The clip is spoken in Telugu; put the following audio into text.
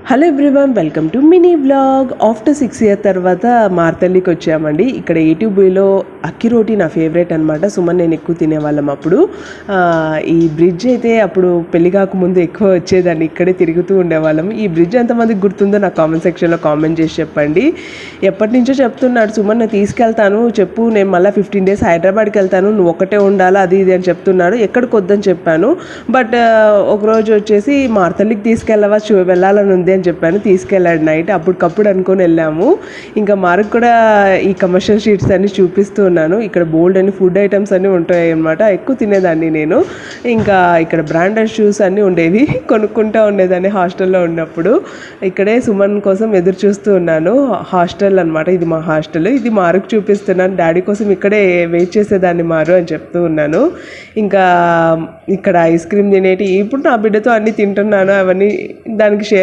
Hello everyone, welcome to mini blog. After 6 years తర్వాత మార్తల్లికి వచ్చామండి. ఇక్కడ ఏటీబీలో అక్కి రోటీ నా ఫేవరెట్ అనమాట. సుమన్ నేను ఎక్కువ తినేవాళ్ళం అప్పుడు. ఈ బ్రిడ్జ్ అయితే అప్పుడు పెళ్లి కాకముందు ఎక్కువ వచ్చేదాన్ని, ఇక్కడే తిరుగుతూ ఉండేవాళ్ళం. ఈ బ్రిడ్జ్ ఎంతమందికి గుర్తుందో నాకు కామెంట్ సెక్షన్లో కామెంట్ చేసి చెప్పండి. ఎప్పటి నుంచో చెప్తున్నాడు సుమన్, నేను తీసుకెళ్తాను చెప్పు, నేను మళ్ళీ 15 days హైదరాబాద్కి వెళ్తాను, నువ్వు ఒకటే ఉండాలా అది ఇది అని చెప్తున్నాడు. ఎక్కడికి వద్దని చెప్పాను, బట్ ఒకరోజు వచ్చేసి మార్తల్లికి తీసుకెళ్ళవా, వెళ్ళాలని ఉంది అని చెప్పాను. తీసుకెళ్ళాడు నైట్, అప్పటికప్పుడు అనుకొని వెళ్ళాము. ఇంకా మాకు కూడా ఈ కమర్షియల్ షీట్స్ అన్ని చూపిస్తూ ఉన్నాను. ఇక్కడ బోల్డ్ అని ఫుడ్ ఐటమ్స్ అన్నీ ఉంటాయి అన్నమాట. ఎక్కువ తినేదాన్ని నేను. ఇంకా ఇక్కడ బ్రాండెడ్ షూస్ అన్నీ ఉండేవి, కొనుక్కుంటూ ఉండేదాన్ని హాస్టల్లో ఉన్నప్పుడు. ఇక్కడే సుమన్ కోసం ఎదురు చూస్తూ ఉన్నాను. హాస్టల్ అనమాట, ఇది మా హాస్టల్. ఇది మారుకు చూపిస్తున్నాను, డాడీ కోసం ఇక్కడే వెయిట్ చేసేదాన్ని మారు అని చెప్తూ ఉన్నాను. ఇంకా ఇక్కడ ఐస్ క్రీమ్ తినేటి, ఇప్పుడు నా బిడ్డతో అన్నీ తింటున్నాను, అవన్నీ దానికి షేర్